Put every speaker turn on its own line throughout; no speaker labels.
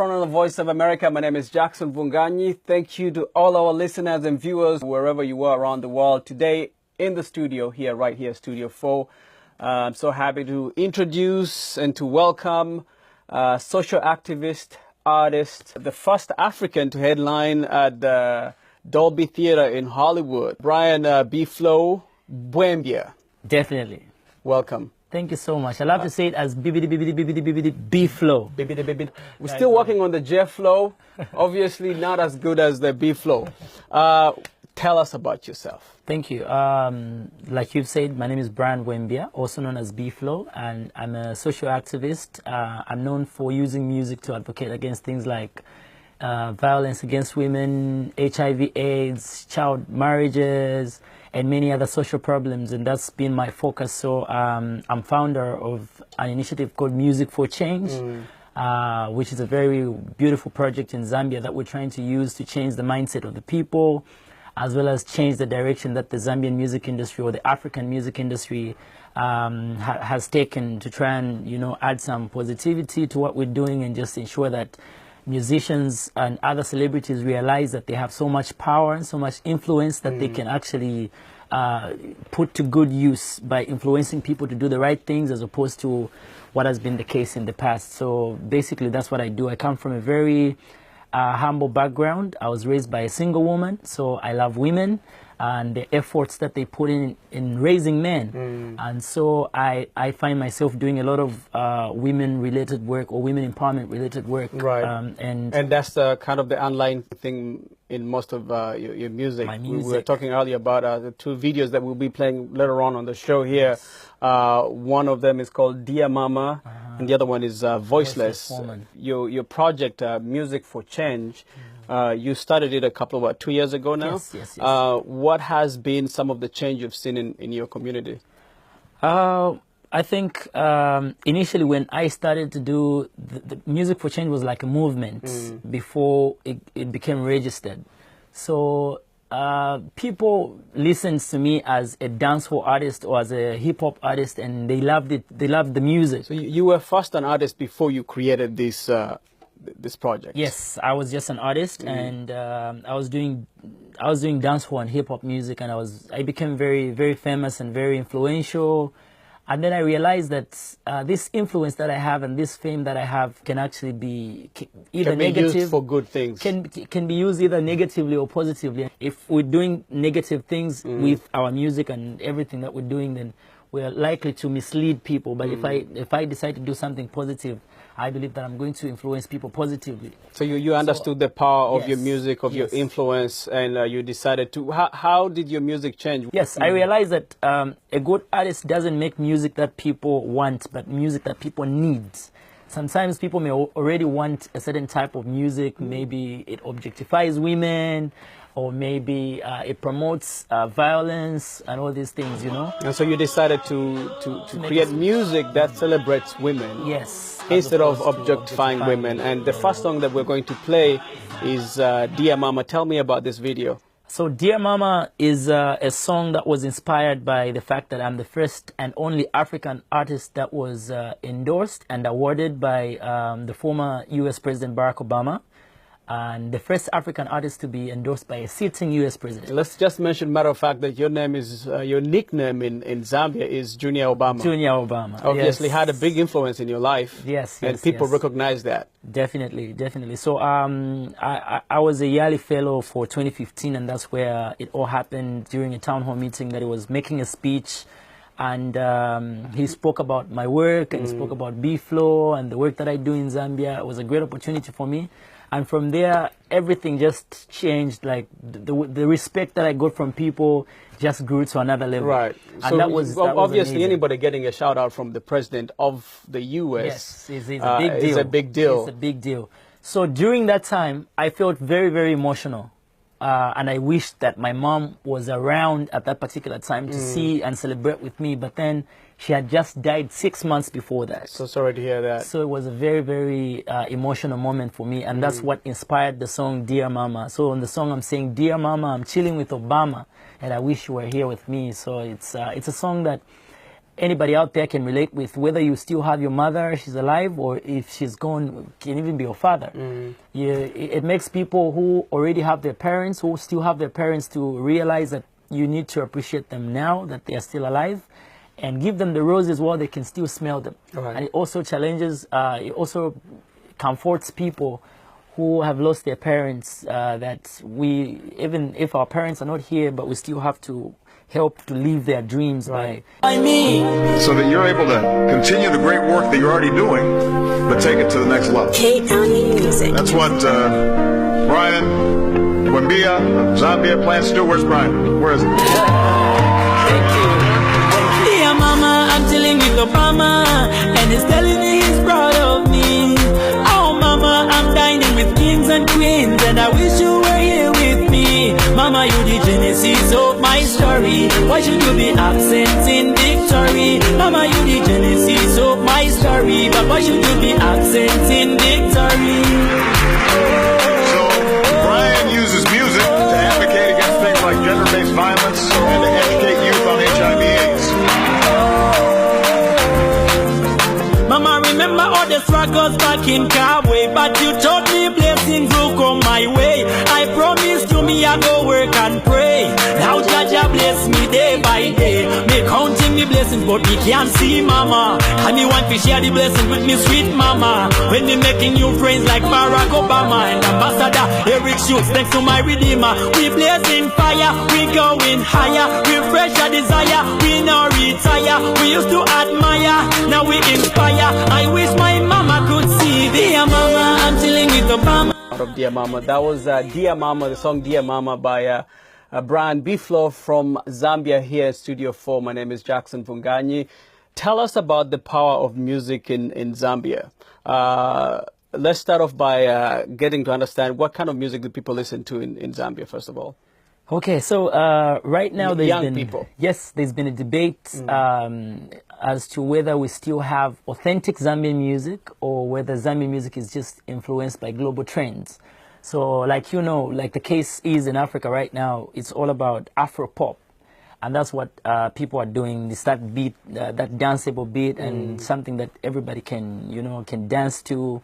Upfront on the Voice of America. My name is Jackson Vunganyi. Thank you to all our listeners and viewers wherever you are around the world. Today in the studio here, right here, Studio 4. I'm so happy to introduce and to welcome social activist, artist, the first African to headline at the Dolby Theater in Hollywood, Brian B. Flo Buembia.
Definitely.
Welcome.
Thank you so much. I love to say it as B-Flow.
We're still working on the J Flow. Obviously not as good as the B Flow. Tell us about yourself.
Thank you. Like you've said, my name is Brian Buembia, also known as B-Flow, and I'm a social activist. I'm known for using music to advocate against things like violence against women, HIV/AIDS, child marriages, and many other social problems, and that's been my focus. So I'm founder of an initiative called Music for Change, which is a very beautiful project in Zambia that we're trying to use to change the mindset of the people, as well as change the direction that the Zambian music industry or the African music industry has taken to try and, add some positivity to what we're doing and just ensure that musicians and other celebrities realize that they have so much power and so much influence that they can actually put to good use by influencing people to do the right things as opposed to what has been the case in the past. So basically that's what I do. I come from a very humble background. I was raised by a single woman, so I love women and the efforts that they put in raising men. And so I find myself doing a lot of women-related work or women empowerment-related work.
Right. And that's kind of the online thing in most of your music.
My music.
We were talking earlier about the two videos that we'll be playing later on the show here. One of them is called Dear Mama, and the other one is Voiceless. Your project, Music for Change, you started it a couple of, 2 years ago now?
Yes.
What has been some of the change you've seen in your community?
I think initially when I started to do the Music for Change was like a movement before it became registered. So people listened to me as a dancehall artist or as a hip-hop artist, and they loved it. They loved the music.
So you were first an artist before you created this project?
Yes, I was just an artist, and I was doing dancehall and hip-hop music, and I became very, very famous and very influential. And then I realized that this influence that I have and this fame that I have can actually be either negative,
used for good things.
Can be used either negatively or positively. If we're doing negative things with our music and everything that we're doing, then we're likely to mislead people. But if I decide to do something positive, I believe that I'm going to influence people positively.
So you understood the power of your music, of your influence, and you decided to... How did your music change?
Yes, I realized that a good artist doesn't make music that people want, but music that people need. Sometimes people may already want a certain type of music. Maybe it objectifies women, or maybe it promotes violence and all these things,
And so you decided to create music that celebrates women.
Yes.
Instead of objectifying women. And the first song that we're going to play is Dear Mama. Tell me about this video.
So Dear Mama is a song that was inspired by the fact that I'm the first and only African artist that was endorsed and awarded by the former U.S. President Barack Obama, and the first African artist to be endorsed by a sitting U.S. president.
Let's just mention, matter of fact, that your name is, your nickname in Zambia is Junior Obama.
Junior Obama.
Obviously had a big influence in your life.
Yes.
And people recognize that.
Definitely. So I was a Yali Fellow for 2015, and that's where it all happened during a town hall meeting that he was making a speech. And he spoke about my work and he spoke about B-Flow and the work that I do in Zambia. It was a great opportunity for me. And from there, everything just changed. Like the respect that I got from people just grew to another level.
Right.
And
so
that was
obviously
amazing.
Anybody getting a shout out from the president of the U.S.
Yes, it's a big deal.
It's a big deal.
It's a big deal. So during that time, I felt very, very emotional. And I wished that my mom was around at that particular time to see and celebrate with me. But then she had just died 6 months before that.
So sorry to hear that.
So it was a very, very emotional moment for me. And that's what inspired the song Dear Mama. So on the song I'm saying, Dear Mama, I'm chilling with Obama and I wish you were here with me. So it's a song that anybody out there can relate with, whether you still have your mother, she's alive, or if she's gone, can even be your father. It makes people who already have their parents, who still have their parents, to realize that you need to appreciate them now that they are still alive, and give them the roses while they can still smell them.
Right.
And it also challenges, it also comforts people who have lost their parents, that we, even if our parents are not here, but we still have to help to live their dreams by me.
So that you're able to continue the great work that you're already doing, but take it to the next level.
Music.
That's what Brian Wembia of Zambia plans to do. Where's Brian? Where is he?
Thank you.
Dear mama, I'm chilling with Obama, and he's telling me he's proud of me. Oh mama, I'm dining with kings and queens, and I wish you were here with me. Mama, you the genesis of my story. Why should you be absent in victory? Mama, you the genesis of my story, but why should you be absent in victory?
So Brian uses music to advocate against things like gender-based violence and to educate youth on HIV/AIDS.
Mama, remember all the struggles back in Kabwe, but you told me blessings will come my way. I promised you me I go work and pray. Now Jaja bless me day by day. Me counting the blessings, but me can't see mama. And me want to share the blessings with me sweet mama. When me making new friends like Barack Obama and Ambassador Eric Schultz, thanks to my Redeemer. We blazing fire, we going higher. We fresh a desire, we no retire. We used to admire, now we inspire. I wish my mama could see. Dear mama, I'm chilling with Obama.
Of Dear Mama. That was Dear Mama, the song Dear Mama by Brian Biflo from Zambia here in Studio 4. My name is Jackson Vunganyi. Tell us about the power of music in Zambia. Let's start off by getting to understand what kind of music do people listen to in Zambia, first of all.
Okay, so right now
Young people.
Yes, there's been a debate as to whether we still have authentic Zambian music or whether Zambian music is just influenced by global trends. So like like the case is in Africa right now, it's all about Afro pop. And that's what people are doing. It's that beat, that danceable beat, and something that everybody can, can dance to.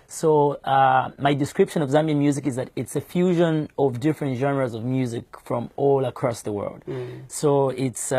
So my description of Zambian music is that it's a fusion of different genres of music from all across the world. So it's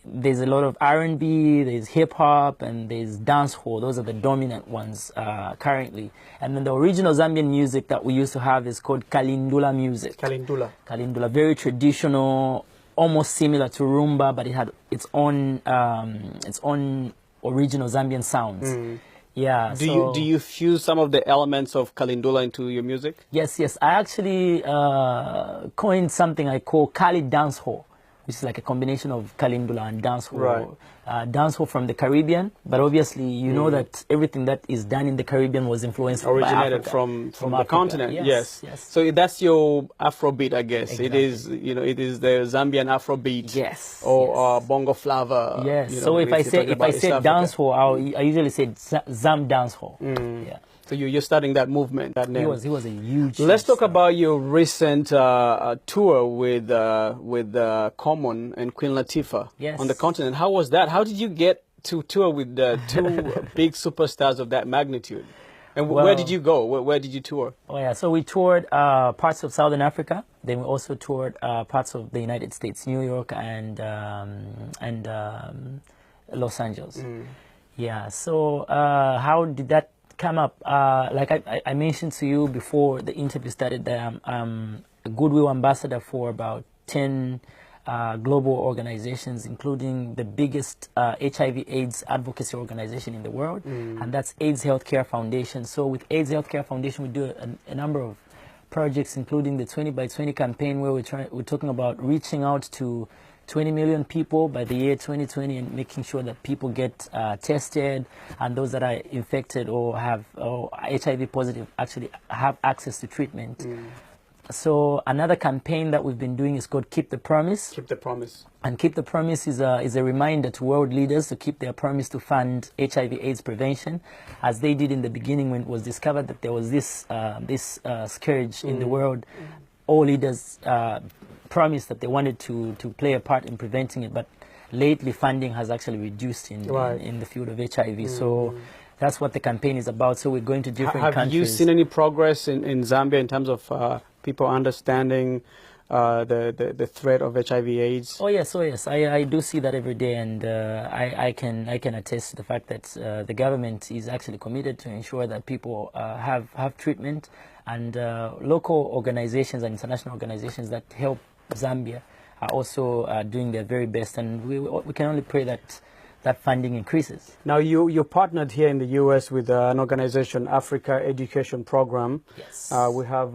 there's a lot of R&B, there's hip hop, and there's dancehall. Those are the dominant ones currently. And then the original Zambian music that we used to have is called Kalindula music. Kalindula, very traditional, almost similar to rumba, but it had its own original Zambian sounds. Yeah.
Do you fuse some of the elements of Kalindula into your music?
Yes. I actually coined something I call Kali dancehall, which is like a combination of Kalindula and dancehall.
Right.
Dancehall from the Caribbean, but obviously you know that everything that is done in the Caribbean was influenced
originated
by
from the
Africa.
continent. Yes.
So
that's your Afrobeat, I guess.
Exactly.
It is, it is the Zambian Afrobeat.
Yes.
Or bongo flava.
Yes. So if I said dancehall, I usually say Zam dancehall. Yeah.
So you're starting that movement, that name.
He was a huge.
Let's talk about your recent tour with Common and Queen Latifah on the continent. How was that? How did you get to tour with two big superstars of that magnitude? And where did you go? Where did you tour?
Oh yeah, so we toured parts of Southern Africa. Then we also toured parts of the United States, New York and Los Angeles. Yeah. So how did that come up? Like I mentioned to you before the interview started, that I'm a Goodwill ambassador for about 10 global organizations, including the biggest HIV/AIDS advocacy organization in the world, and that's AIDS Healthcare Foundation. So with AIDS Healthcare Foundation, we do a number of projects, including the 20 by 20 campaign, where we're talking about reaching out to 20 million people by the year 2020 and making sure that people get tested, and those that are infected or have HIV positive actually have access to treatment. So another campaign that we've been doing is called Keep the Promise.
Keep the Promise. And
Keep the Promise is a reminder to world leaders to keep their promise to fund HIV/AIDS prevention, as they did in the beginning when it was discovered that there was this scourge in the world. All leaders promised that they wanted to play a part in preventing it, but lately funding has actually reduced in the field of HIV. So that's what the campaign is about. So we're going to different countries.
Have you seen any progress in Zambia in terms of people understanding the threat of HIV/AIDS?
Oh yes, I do see that every day, and I can attest to the fact that the government is actually committed to ensure that people have treatment, and local organizations and international organizations that help Zambia are also doing their very best, and we can only pray that funding increases.
Now you partnered here in the U.S. with an organization, Africa Education Program.
Yes.
We have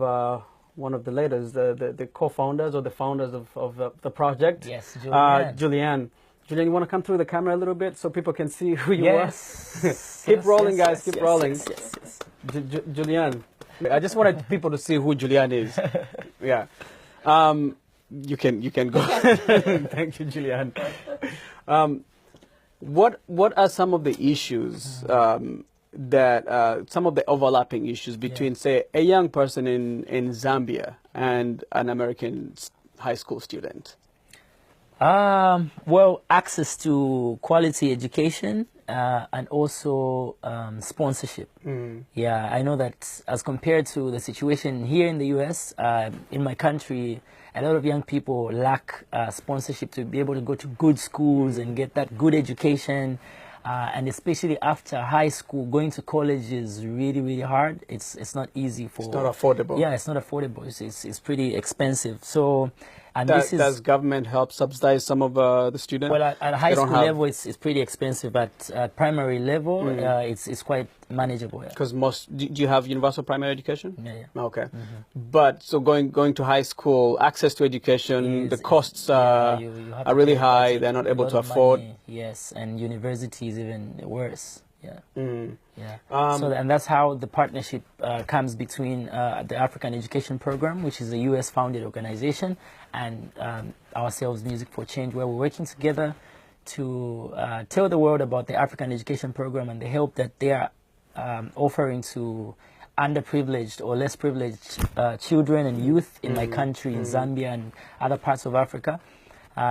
one of the leaders, the co-founders or the founders of the project.
Yes, Julianne.
Julianne, you want to come through the camera a little bit so people can see who you
yes.
are? Keep rolling, guys. Keep rolling.
Yes.
Julianne. I just wanted people to see who Julianne is. Yeah. You can go. Thank you, Julianne. What are some of the issues that some of the overlapping issues between, say, a young person in Zambia and an American high school student?
Well, access to quality education and also sponsorship. Yeah, I know that as compared to the situation here in the U.S., in my country, a lot of young people lack sponsorship to be able to go to good schools and get that good education. And especially after high school, going to college is really, really hard. It's not easy for.
It's not affordable.
Yeah, it's not affordable. It's pretty expensive. So, and
does government help subsidize some of the students?
Well, at high school level, it's pretty expensive. At primary level, it's quite manageable.
Because do you have universal primary education?
Yeah.
Okay. But so going to high school, access to education, the costs are really high. They're not able to afford.
Yes, and university is even worse. Yeah.
Yeah.
And that's how the partnership comes between the African Education Program, which is a U.S. founded organization, and ourselves, Music for Change, where we're working together to tell the world about the African Education Program and the help that they are offering to underprivileged or less privileged children and youth in my country, in Zambia and other parts of Africa.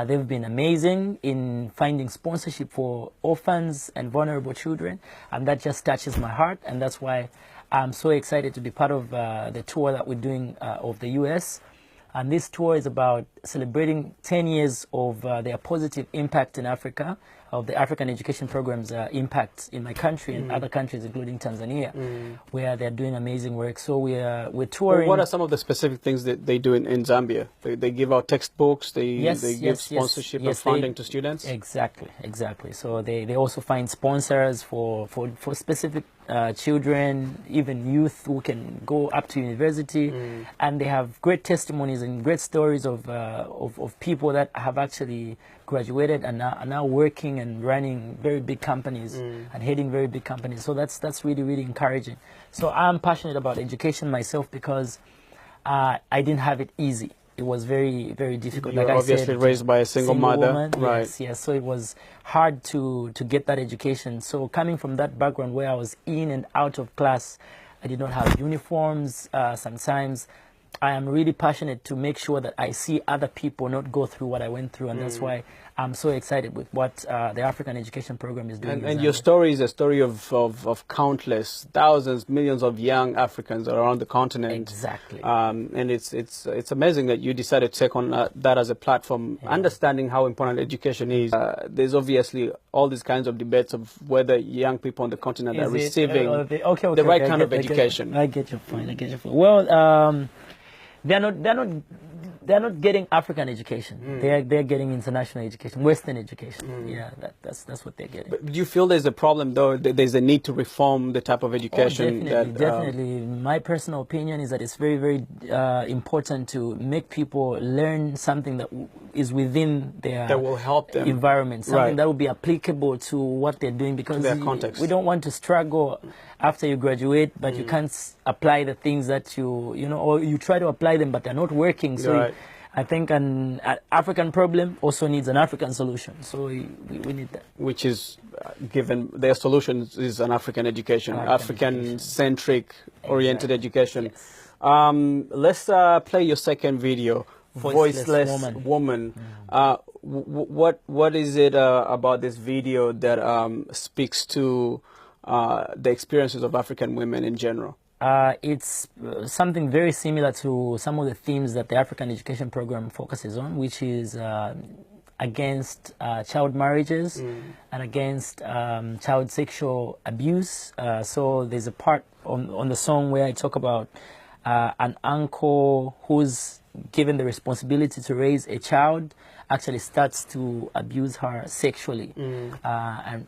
They've been amazing in finding sponsorship for orphans and vulnerable children, and that just touches my heart, and that's why I'm so excited to be part of the tour that we're doing of the U.S. And this tour is about celebrating 10 years of their positive impact in Africa, of the African Education Program's impact in my country and other countries, including Tanzania, where they're doing amazing work. So we're touring.
Well, what are some of the specific things that they do in Zambia? They give out textbooks, they give sponsorship and funding to students?
Exactly. So they also find sponsors for specific children, even youth who can go up to university, and they have great testimonies and great stories of people that have actually graduated and are now working and running very big companies and heading very big companies. So that's really, really encouraging. So I'm passionate about education myself because I didn't have it easy. It was very, very difficult.
You were obviously raised by a single mother.
Woman. Right. Yes. So it was hard to get that education. So coming from that background where I was in and out of class, I did not have uniforms. Sometimes I am really passionate to make sure that I see other people not go through what I went through, and that's why I'm so excited with what the African Education Program is doing.
And your story is a story of countless, thousands, millions of young Africans around the continent.
Exactly.
And it's amazing that you decided to take on that as a platform, understanding how important education is. There's obviously all these kinds of debates of whether young people on the continent are receiving the right kind of education.
I get your point. Well, they're not getting African education. They're getting international education, Western education. Yeah, that's what they're getting.
But do you feel there's a problem, though? There's a need to reform the type of education?
Definitely. My personal opinion is that it's very, very important to make people learn something that is within their
that will help them
environment, something that will be applicable to what they're doing, because
their context.
We don't want to struggle after you graduate, but you can't apply the things that you know, or you try to apply them, but they're not working. So I think an African problem also needs an African solution. So we need that.
Which is, given their solution is an African education, African-centric oriented education. Yes. Let's play your second video, Voiceless Woman. what is it about this video that speaks to the experiences of African women in general?
It's something very similar to some of the themes that the African Education Program focuses on, which is against child marriages and against child sexual abuse. So there's a part on the song where I talk about an uncle who's given the responsibility to raise a child actually starts to abuse her sexually. And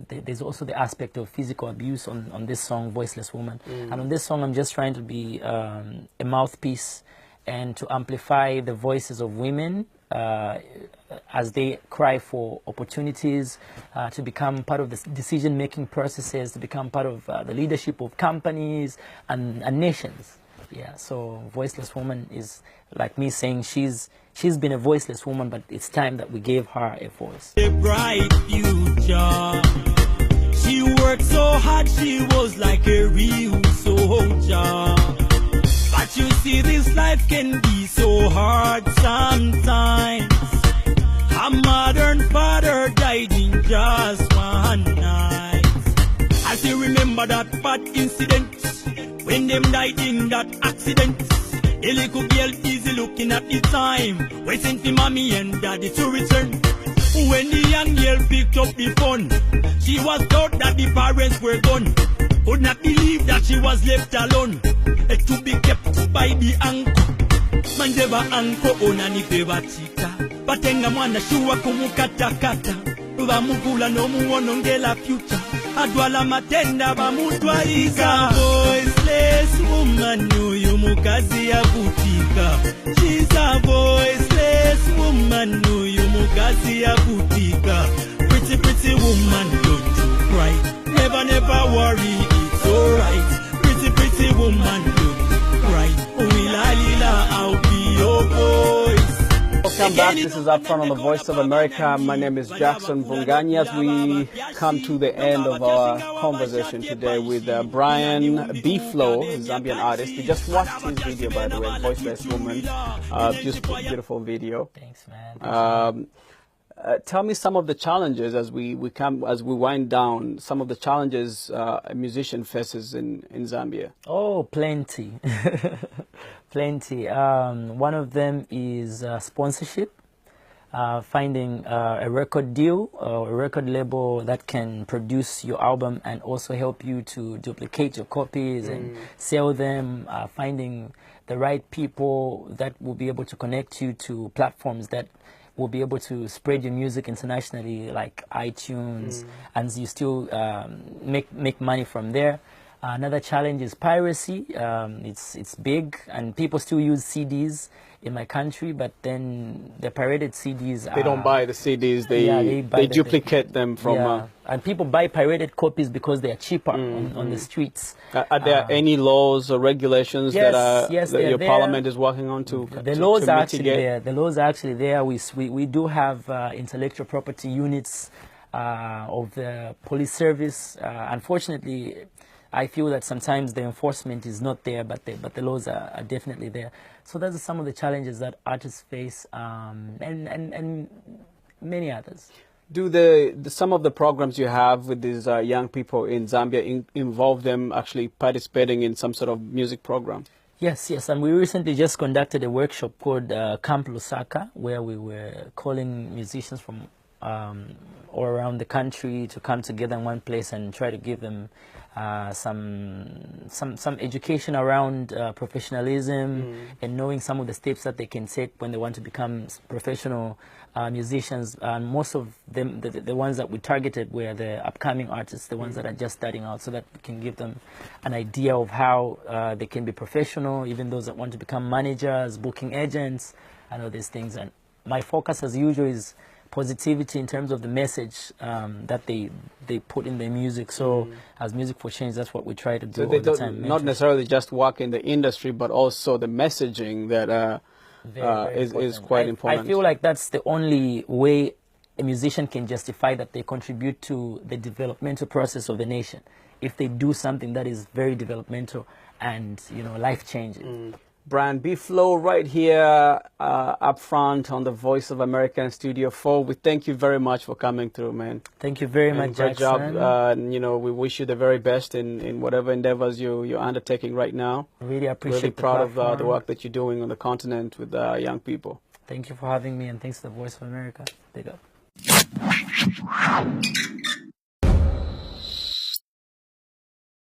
there's also the aspect of physical abuse on this song, Voiceless Woman. And on this song, I'm just trying to be a mouthpiece and to amplify the voices of women as they cry for opportunities to become part of the decision-making processes, to become part of the leadership of companies and nations. Yeah, so Voiceless Woman is like me saying she's been a voiceless woman, but it's time that we gave her a voice.
A bright future. She worked so hard, she was like a real soldier. But you see, this life can be so hard sometimes. Her modern father died in just one night. I still remember that bad incident when them died in that accident. A little girl easy looking at the time, waiting for mommy and daddy to return. When the young girl picked up the phone, she was told that the parents were gone. Could not believe that she was left alone, to be kept by the uncle. Mandeva uncle onani bebatika, batenga mwana shuwa kumukatakata. Vamugula no muonongela future, adwala matenda bamutwaliza. Voiceless woman, uyu mukazi ya butika. She's a voiceless woman, uyu mukazi ya butika. Pretty, pretty woman, don't you cry. Never, never worry, it's alright. Pretty, pretty woman, don't cry. Lila, I'll be your voice.
Welcome back. This is Upfront on the Voice of America. My name is Jackson Vunganyi. As we come to the end of our conversation today with Brian B-Flow, Zambian artist. We just watched his video, by the way, Voiceless Woman. Just beautiful video.
Thanks, man.
Tell me some of the challenges as we wind down. Some of the challenges a musician faces in Zambia.
Oh, plenty, plenty. One of them is sponsorship. Finding a record deal or a record label that can produce your album and also help you to duplicate your copies and sell them. Finding the right people that will be able to connect you to platforms that will be able to spread your music internationally, like iTunes, and you still make money from there. Another challenge is piracy. It's big, and people still use CDs in my country, but then the pirated CDs
They don't buy the CDs, they duplicate them from...
and people buy pirated copies because they are cheaper on the streets.
Are there any laws or regulations that your parliament is working on to
The laws are
mitigate?
actually there. The laws are actually there. We do have intellectual property units of the police service. Unfortunately, I feel that sometimes the enforcement is not there, but the laws are definitely there. So those are some of the challenges that artists face, and many others.
Do some of the programs you have with these young people in Zambia involve them actually participating in some sort of music program?
Yes, and we recently just conducted a workshop called Camp Lusaka, where we were calling musicians from all around the country to come together in one place and try to give them some education around professionalism and knowing some of the steps that they can take when they want to become professional musicians. And most of them, the ones that we targeted, were the upcoming artists, the ones that are just starting out, so that we can give them an idea of how they can be professional, even those that want to become managers, booking agents, and all these things. And my focus, as usual, is positivity in terms of the message that they put in their music. So as Music for Change, that's what we try to do all the time.
Not necessarily just work in the industry, but also the messaging that is quite important.
I feel like that's the only way a musician can justify that they contribute to the developmental process of the nation, if they do something that is very developmental and life-changing.
Brian B. Flow right here up front on the Voice of America in Studio 4. We thank you very much for coming through, man.
Thank you very much,
Great
Jackson.
job. And, you know, we wish you the very best in whatever endeavors you're undertaking right now.
Really appreciate
really proud
the
of
platform.
the work that you're doing on the continent with young people.
Thank you for having me, and thanks to the Voice of America. Big up.